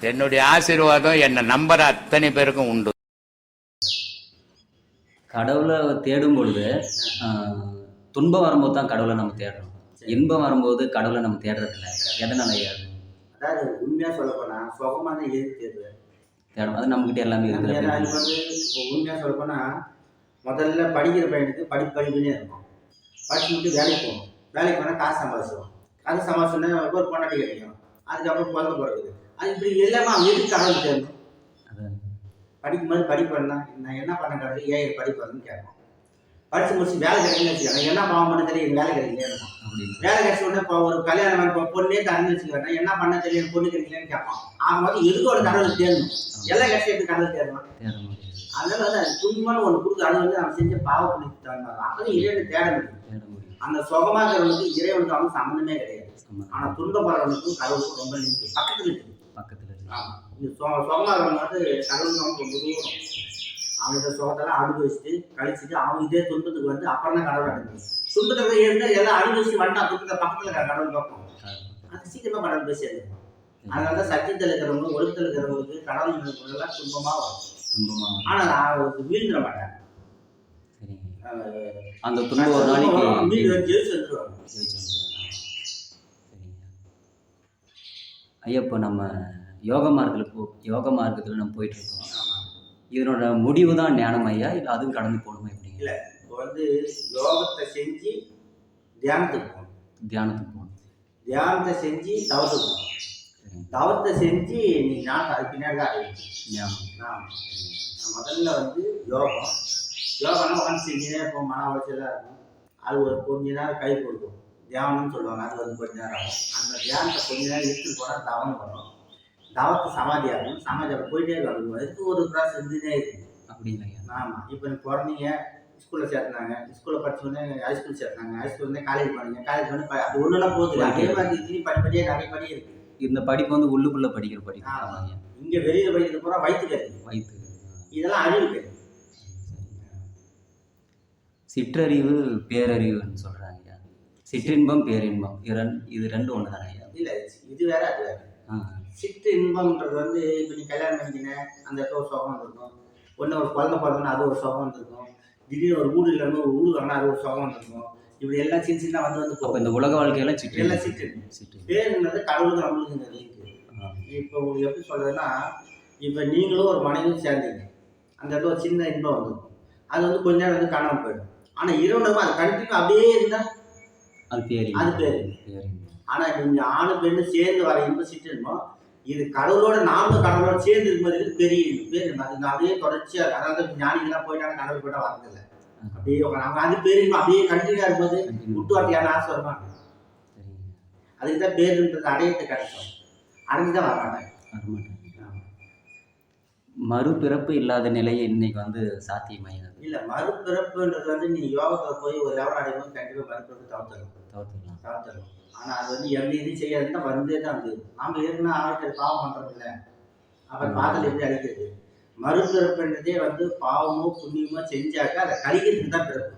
என்னுடைய ஆசீர்வாதம் என்னை நம்புற அத்தனை பேருக்கும் உண்டு. கடவுளை தேடும் பொழுது துன்பம் வரும்போது தான் கடவுளை நம்ம தேடுறோம். இன்பம் வரும்போது கடவுளை நம்ம தேடுறதில்ல. எதனால ஐயா? அதாவது உண்மையாக சொல்லப்போனால் சுகமாக தான் எது தேடுவேன் தேடும். அது நம்மகிட்ட எல்லாமே இருக்குது. அது வந்து உண்மையாக சொல்லப்போனால் முதல்ல படிக்கிற பையனுக்கு படிப்புன்னே இருக்கும். படிச்சு மட்டும் வேலைக்கு போகணும். வேலைக்கு போனால் காசு சம்பாதிச்சிடும். காசு சம்பாதிச்சோன்னா ஒரு பொண்டாட்டி கிடைக்கும். அதுக்கப்புறம் குழந்தை பிறகுது. அது இப்படி எல்லாமே அவங்க எதுக்கு கடவுள் தேடணும்? படிக்கும்போது படிப்பேன்னா நான் என்ன பண்ண கடவுள் ஏன் படிப்பேன்னு கேட்போம். படித்து முடிச்சு வேலை கிடைக்கலன்னு வச்சுக்கோங்க. என்ன பாவம் பண்ண தெரியும் வேலை கிடைக்கல இருக்கும். வேலை கிடைச்ச உடனே இப்போ ஒரு கல்யாணம் பொண்ணே தரணும்னு வச்சுக்கோங்க. என்ன பண்ண தெரியும் பொண்ணு கிடைக்கலன்னு கேட்பான். ஆகும்போது எதுக்கோட கடவுள் தேடணும்? எல்லாம் கட்சி எப்படி கடவுள் தேடணும்? அதனால வந்து அது துன்பம்னு ஒன்று கொடுத்து அது வந்து நம்ம செஞ்ச பாவ புண்ணியத்தை தகுந்தாங்க. அப்போதான் இறைவனை தேட முடியும். அந்த சுகமாகிறவனுக்கு இறைவனுக்கு அவனுக்கு சம்மந்தமே கிடையாது. ஆனால் துன்பப்படுறவனுக்கும் கடவுளுக்கும் ரொம்ப பக்கத்தில் இருக்குது. ஆமாம், இந்த சுகமாகிறவன் வந்து கடவுளுக்கு அவனுக்கு ரொம்ப தூரம். அவன் இந்த சுகத்தெல்லாம் அனுபவிச்சுட்டு கழிச்சுட்டு அவன் இதே துன்பத்துக்கு வந்து அப்புறம் தான் கடவுள் அனுபவிச்சு துன்பத்தை இருந்தால் எல்லாம் அனுபவிச்சு வந்துட்டான். துன்பத்தை பக்கத்தில் கடவுள் பார்ப்போம். அது சீக்கிரமாக கடவுள் போய் சேர்ந்துடும். அதனால தான் சத்தியத்தில் இருக்கிறவங்க ஒழுக்கத்தில் இருக்கிறவங்களுக்கு கடவுள் எல்லாம் துன்பமாக வரும். ஆனால் அவருக்கு வீழ்ந்துட மாட்டாங்க. அந்த துன்பம் ஒரு நாளைக்கு ஜெயிச்சு வந்துடுவாங்க. ஐயா, இப்போ நம்ம யோக மார்க்கத்தில் நம்ம போயிட்டு இருக்கோம். இதனோட முடிவு தான் ஞானம் ஐயா, இல்லை அதுவும் கடந்து போகணுமா? எப்படி இல்லை, இப்போ வந்து யோகத்தை செஞ்சு தியானத்துக்கு போகணும். தியானத்தை செஞ்சு தவத்துக்கு போகணும். தவத்தை செஞ்சு நீ ஞானத்தை அது பின்னாடி தான் அடையணும். முதல்ல வந்து யோகம்னா உடனே செஞ்சுனே இருப்போம். மன உளைச்சலாக இருக்கும். அது ஒரு கொஞ்ச நேரம் கை கொடுக்கும். தியானம்னு சொல்லுவாங்க. அது வந்து கொஞ்ச நேரம் ஆகும். அந்த தியானத்தை கொஞ்ச நேரம் எடுத்துட்டு போனால் தவம் வரும். தவத்து சமாதி ஆகும். சமாதி அப்படி போயிட்டே இருக்கும். அதுக்கு ஒரு கிளாஸ் இருந்துகிட்டே இருக்குது. அப்படின்னா ஆமாம், இப்போ எனக்கு குழந்தைங்க ஸ்கூலில் சேர்த்துனாங்க. ஸ்கூலில் படிச்சோடனே ஹைஸ்கூல் சேர்த்தாங்க. ஹைஸ்கூல் வந்து காலேஜ் போனீங்க. காலேஜ் வந்து அது ஒன்றுலாம் போகுது. அதே மாதிரி திரும்பி படிப்படியே நிறைய படி இருக்குது. இந்த படிப்பு வந்து உள்ளுக்குள்ளே படிக்கிற படிப்பு. இங்கே வெளியில் படிக்கிறது பூரா வயிற்று இதெல்லாம் அறிவு. சிற்றறிவு பேரறிவுன்னு சொல்கிறாங்க. சிற்றின்பம் பேரின்பம் இது ரெண்டும் ஒன்று தானே ஐயா? இல்லை, இது வேற அது வேற. சிற்று இன்பம்ன்றது வந்து இப்போ நீ கல்யாணம் பண்ணிக்கினேன் அந்த இடத்துல ஒரு சுகம் வந்துருக்கும். ஒன்று ஒரு குழந்தை பிறந்தோன்னா அது ஒரு சுகம் வந்துருக்கும். திடீர்னு ஒரு வீடு இல்லைன்னு ஒரு வீடு வரணும், அது ஒரு சுகம் வந்துருக்கும். இப்படி எல்லாம் சின்ன வந்து போகும். இந்த உலக வாழ்க்கையெல்லாம் சிற்று பேருன்றது கடவுளுக்கு நம்மளுக்கு இருக்குது. இப்போ உங்களுக்கு எப்படி சொல்றதுன்னா, இப்போ நீங்களும் ஒரு மனைவியும் சேர்ந்தீங்க. அந்த இடத்துல ஒரு சின்ன இன்பம் வந்துருக்கும். அது வந்து கொஞ்ச நேரம் வந்து காணாமல் போயிடும். ஆனால் இரவு அது கண்டிப்பாக அப்படியே இருந்தால் அது பேர். ஆனால் நீங்கள் ஆணு பெண்ணு சேர்ந்து வர இன்பம் சிற்றின்பம் இது கடவுளோட நாமளும் கடவுளோட சேர்ந்து இருக்கும்போது பெரிய பேர். அது அப்படியே தொடர்ச்சியாக, அதாவது ஞானிகள்லாம் போயிட்டாங்க கடவுள் போயிட்டா வரதில்லை. அப்படியே அவங்க அது பேர் அப்படியே கண்டினியூவாக இருக்கும்போது விட்டு வாட்டியான ஆசை வருமா? அதுக்கு தான் பேருன்றது அடையத்தை கிடைக்கும். அடைஞ்சுதான் வரமாட்டாங்க. மறுபிறப்பு இல்லாத நிலையை இன்னைக்கு வந்து சாத்தியமாயிடுது. இல்லை, மறுபிறப்புன்றது வந்து நீ யோகத்தில் போய் ஒரு லெவல் அடையும்போது கண்டிப்பாக மறுபிறப்பு தவிர்த்துடலாம். ஆனால் அது வந்து எப்படி இது செய்யாதுன்னா வந்தே தான் வந்து நாம் ஏற்கனவே ஆட்கள் பாவம் பண்ணுறது இல்லை. அப்புறம் பாதல் எப்படி அழிக்கிறது? மறுபிறப்புன்றதே வந்து பாவமோ புண்ணியமோ செஞ்சாக்கா அதை கழிக்கிறதுக்கு தான் பிறப்பு.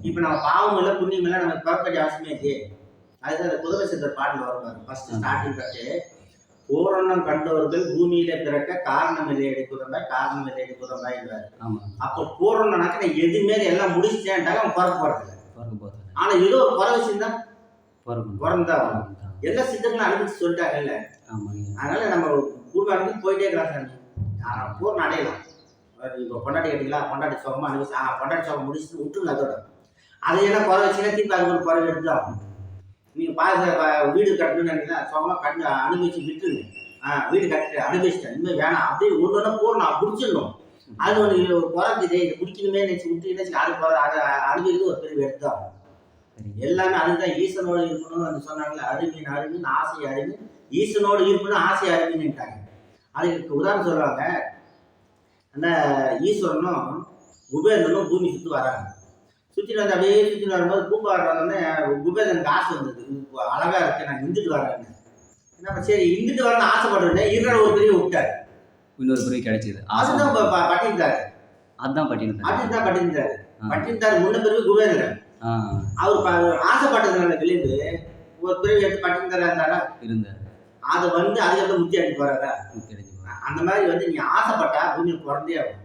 இப்போ நம்ம பாவம் இல்லை புண்ணியம் இல்லை நமக்கு பிறப்படி அவசியமே இல்லையே. அதுதான் அந்த குதிரை சித்தர் பாட்டில் வருவாங்க. ஃபர்ஸ்ட் ஸ்டார்டிங் கட்டு பூரணம் கண்டவர்கள் பூமியில பிறக்க காரணம் இல்லையடி குதம்பாய் என்றார். அப்போ பூரணம்னாக்க நான் எதுவுமே எல்லாம் முடிச்சுட்டேன்ட்டாங்க அவன் பிறக்க போறதில்லை. ஆனா ஏதோ ஒரு குறை வச்சுருந்தா பிறந்தா எல்லாம் சித்தர்கள் அனுப்பிச்சு சொல்லிட்டாங்க இல்லை. அதனால நம்ம பூர்வாనికి போயிட்டே இருக்கலாம். ஆனால் பூர்ணம் அடையலாம். இப்போ பொண்டாட்டி கேட்டீங்களா, பொண்டாட்டி சோகமாக அனுப்பிச்சு பொண்டாட்டி சோகம் முடிச்சுட்டு விட்டுருங்க. அதோட அதையெல்லாம் குறை வச்சுன்னா திருப்பி அது ஒரு குறை எடுத்துதான். நீங்கள் வீடு கட்டணும்னு நினைக்கிறீங்களா, சோகமாக அனுபவிச்சு விட்டுருங்க. வீடு கட்டு அனுபவிச்சிட்டேன், இனிமேல் வேணாம் அப்படின்னு ஒன்று ஒன்றா போடணும், பிடிச்சிடணும். அது ஒன்று குறைக்குது, இது பிடிக்கணுமே நினச்சி விட்டு அது குறை அதை அனுபவிக்கிறது ஒரு பெரிய எடுத்தாகும். எல்லாமே அதுதான் ஈசனோடு இருக்கணும்னு வந்து சொன்னாங்களே, அருமின் ஆசை அருமின், ஈசனோடு இருக்கணும் ஆசை அருமின்னுட்டாங்க. அதுக்கு உதாரணம் சொல்லுவாங்க. அந்த ஈஸ்வரனும் குபேரனும் பூமி சுற்றி வராங்க. சுற்றிட்டு வந்து அப்படியே சுற்றிட்டு வரும்போது பூப்பாடு வந்தோடனே குபேரனுக்கு ஆசை வந்தது. அழகா இருக்கு, நான் இந்துட்டு வரேன்னு. என்ன சரி இந்துட்டு வரணும்னு ஆசைப்படுறேன். இருக்கிற ஒரு பெரிய விட்டாரு, இன்னொரு பெரிய கிடைச்சது. அதுதான் பட்டிருந்தாரு. அதுதான் பட்டிருந்தாரு. முன்ன பிறகு குபேரன் அவர் ஆசைப்பட்டதுனால விளைந்து ஒரு பிறவி எடுத்து பட்டிருந்தாரா இருந்தாரா? இருந்தார். அதை வந்து அதுக்கப்புறம் முத்தி அடிச்சு போறாரா? முத்தி அடிச்சு போறாரு. அந்த மாதிரி வந்து நீ ஆசைப்பட்டா பூமியில பிறந்தே ஆகும்.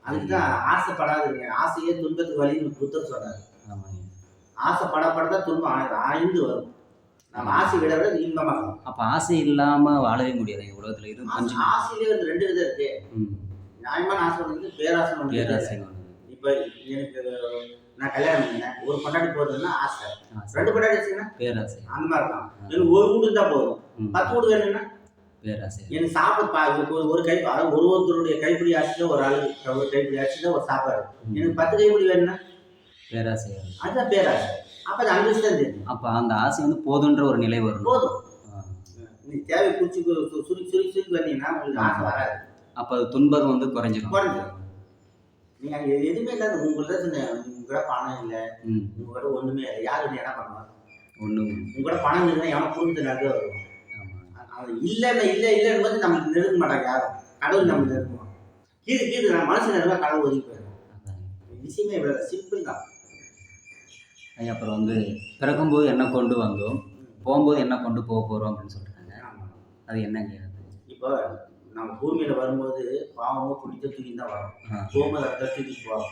அதுக்கு தான் ஆசைப்படாதுங்க. ஆசையே துன்பத்துக்கு வழின்னு புத்தர் சொன்னார். ஆமாங்க. ஆசைப்படப்படதான் துன்பம் ஆய்ந்து வரும். நம்ம ஆசை விட இன்பமாக. அப்ப ஆசை இல்லாம வாழவே முடியாது உலகத்துல. இது கொஞ்சம் ஆசையிலே வந்து 2 விதம் இருக்கு. நியாயமான ஆசை வந்து பேராசை ஒன்று. பேராசை. இப்ப எனக்கு நான் கல்யாணம் பண்ணேன், ஒரு பொண்டாட்டி போதுன்னா ஆசை, 2 பொண்டாட்டி வச்சுன்னா பேராசை. அந்த மாதிரி தான். எனக்கு ஒரு வீடு தான் போதும், 10 வீடு வேணும்னா பேராசை. எனக்கு சாப்பிட ஒரு கை, அதாவது ஒருத்தருடைய கைப்பிடி ஆச்சுன்னா ஒரு ஆளு ஒரு கைப்பிடி ஆச்சுன்னா ஒரு சாப்பாடு. எனக்கு 10 கைப்பிடி வேணும்னா பேராசை. அதுதான் பேராசை. அப்ப அது அங்கே தான் தெரியும். அப்ப அந்த ஆசை வந்து போதுன்ற ஒரு நிலை வரும். போதும், நீ தேவை குறிச்சு சுருக்கி வந்தீங்கன்னா உங்களுக்கு ஆசை வராது. அப்ப அது துன்பம் வந்து குறைஞ்சிடும். நீங்க அங்கே எதுவுமே இல்லாத உங்கள்கிட்ட உங்ககிட்ட பணம் இல்லை, உங்ககிட்ட ஒண்ணுமே இல்லை, யாரு என்ன பண்ணுவாங்க? ஒண்ணும். உங்ககிட்ட பணம் இல்லைன்னா எவனை குடும்பத்து நிறைய வரும். அது இல்லைன்னு போது நம்மளுக்கு நெருங்க மாட்டாங்க யாரும். கடவுள் நம்ம நெருங்குவோம். கீழே நான் மனசு நெருங்க கடவுள் ஒதுக்கி போயிடும். விஷயமே இவ்வளவு சிம்பிள் தான். அப்புறம் வந்து பிறக்கும்போது என்ன கொண்டு வந்தோம், போகும்போது என்ன கொண்டு போக போறோம் அப்படின்னு சொல்றாங்க. அது என்னங்க? இப்போ நம்ம பூமியில வரும்போது பாவமோ குடித்த தூக்கி தான் வரும், போகும்போது அதை தூக்கிட்டு போவோம்.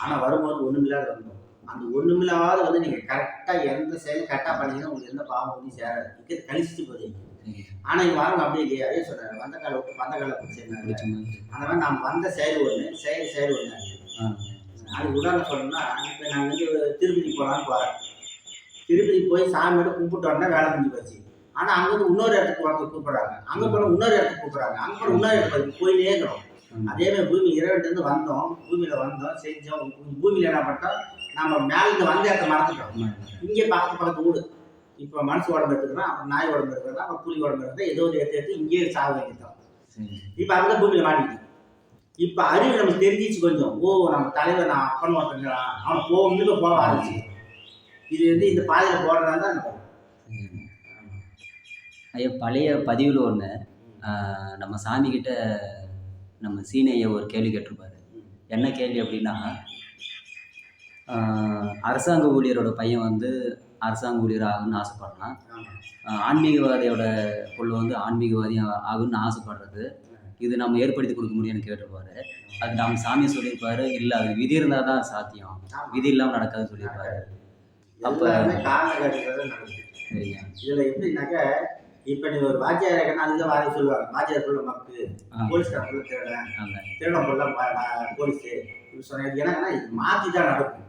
ஆனா வரும்போது ஒண்ணுமில்லாத வந்தோம். அந்த ஒண்ணுமில்லாத வந்து நீங்க கரெக்டா எந்த செயலும் கரெக்டா பண்ணீங்கன்னா உங்களுக்கு எந்த பாவம் பண்ணி சேராது, இங்கே கழிச்சுட்டு போறீங்க. ஆனா இங்க வரவங்க அப்படியே இல்லையா? அதே சொன்னாங்க, வந்த காலை விட்டு பந்த காலை பிடிச்சிருந்தாங்க. அந்த மாதிரி நாம் வந்த செயல் ஒண்ணு, செயல் ஒண்ணு. அது உதாரணம் சொல்லணும்னா, இப்போ நான் வந்து திருப்பதி போகலான்னு போகிறேன். திருப்பதி போய் சாமியோட கும்பிட்டோன்னா வேலை முடிஞ்சு போச்சு. ஆனால் அங்கே வந்து இன்னொரு இடத்துக்கு ஒருத்தர் கூப்பிட்றாங்க, அங்கே போனால் இன்னொரு இடத்துக்கு கூப்பிட்றாங்க, அங்கே போனால் இன்னொரு இடத்துக்கு போயினே இருக்கிறோம். அதேமாதிரி பூமி இறைவன்ட்டு வந்தோம், பூமியில் வந்தோம், செஞ்சோம். பூமியில் என்ன பண்ணிட்டோம், நம்ம மேலே இருந்து வந்த இடத்த மறந்துட்டோம். இங்கே பக்கத்து வீடு. இப்போ மனுஷ உடம்பு எடுத்துக்கிறோம், அப்புறம் நாய் உடம்பு எடுக்கிறோம், அப்புறம் புலி உடம்பு எடுக்கிறோம், ஏதோ ஒரு எடுத்து இங்கேயே சாக வேண்டியதான். இப்போ அந்த பூமியில் மாட்டிக்கிட்டோம். இப்போ அறிவு நமக்கு தெரிஞ்சிச்சு கொஞ்சம். ஓ, நம்ம தலைவர் நான் அப்பன் ஒருத்தங்கிறான், அவன் போக போக ஆரம்பிச்சு. இது வந்து இந்த பாதையில் போடுறதுனால தான். ஐயா, பழைய பதிவில் ஒன்று நம்ம சாமிக்கிட்ட நம்ம சீனையை ஒரு கேள்வி கேட்டிருப்பாரு. என்ன கேள்வி அப்படின்னா, அரசாங்க ஊழியரோட பையன் வந்து அரசாங்க ஊழியர் ஆகுன்னு ஆசைப்படலாம், ஆன்மீகவாதியோட பொண்ணு வந்து ஆன்மீகவாதி ஆகுன்னு ஆசைப்படுறது இது நம்ம ஏற்படுத்தி கொடுக்க முடியும்னு கேட்டிருப்பாரு. அது நம்ம சாமியை சொல்லியிருப்பாரு, இல்லை அது விதி இருந்தால் தான் சாத்தியம், விதி இல்லாமல் நடக்காதுன்னு சொல்லியிருப்பாரு. அப்போ சரிங்க. இதில் எப்படின்னாக்கா, இப்போ நீ ஒரு வாத்தியார் இருக்கன்னா அதுதான் வாரி சொல்லுவாங்க, வாத்தியார் பொருளை மக்கு, போலீஸ்கார பொருளை திருடம் பொருளை போலீஸு இப்படி சொன்னது. ஏன்னா இது மாற்றி தான் நடக்கும்.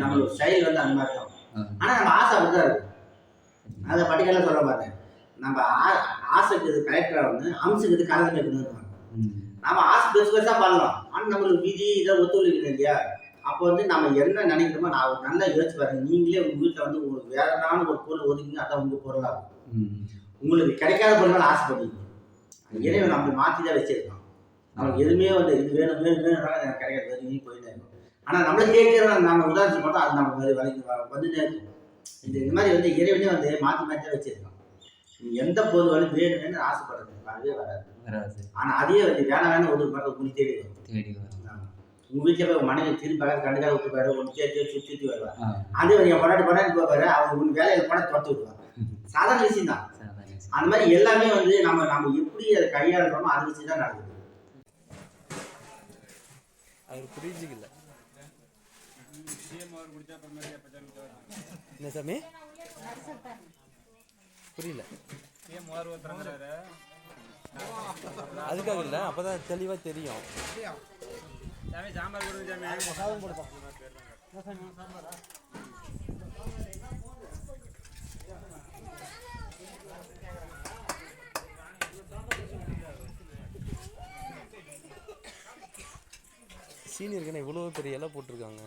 நம்மளோட ஸ்டைல் வந்து அந்த மாதிரி தான். ஆனால் நம்ம ஆசை அப்படி தான் இருக்கும். அதை பட்டியலாம் சொல்ல மாட்டேன். நம்ம ஆசைக்கு இது கலெக்டராக வந்து அம்சுக்கு இது கலந்து வைக்கணும். நம்ம ஆசை பெருசாக பண்ணலாம், ஆனால் நம்மளுக்கு விதி இதை ஒத்துழைக்கணும் இல்லையா? அப்போ வந்து நம்ம என்ன நினைக்கிறோமோ நான் நல்லா யோசிச்சு பாருங்க. நீங்களே உங்கள் வீட்டில் வந்து உங்களுக்கு வேறனான ஒரு பொருள் ஒதுக்கிங்க, அதான் உங்கள் பொருளாகும். உங்களுக்கு கிடைக்காத பொருளால் ஆசைப்படுவீங்க. இறைவன் நம்ம மாற்றி தான் வச்சிருக்கோம். நம்மளுக்கு எதுவுமே வந்து இது வேணும் எனக்கு கிடைக்காது வேறு போயிட்டே இருக்கும். ஆனால் நம்மளை கேட்குற நம்ம உதாரணத்துக்கு பார்த்தா அது நம்ம வேலைக்கு வந்துட்டே இருக்கும். இந்த மாதிரி வந்து இறைவனே வந்து மாற்றி தான் வச்சிருக்கோம். எந்த பொருள் வந்து வேணும்னு ஆசைப்படுறது வரவே வராது. ஆனால் அதே வந்து வேணாம் ஒரு பக்கம் உங்களுக்கு தேடி வரும். உங்கள் வீட்டில் போய் மனைவி திரும்பி கண்டுக்காக விட்டு போயிரு, ஒன்று சுற்றி வருவார். அதே என் பொண்டாட்டி போவாரு, அவங்க உங்கள் வேலையில் போனால் தொட்டு விடுவாங்க. சாதாரண விஷயம் தான். அந்த மாதிரி எல்லாமே வந்து நம்ம எப்படி அதை கையாளுறோமோ அதை வச்சு தான் நடக்குது. அவர் புரிஞ்சுக்கல. என்ன சாமி புரியல? அதுக்காக இல்லை, அப்பதான் தெளிவா தெரியும். சீனியருக்கு என்ன இவ்வளோ பெரிய இலை போட்டிருக்காங்க.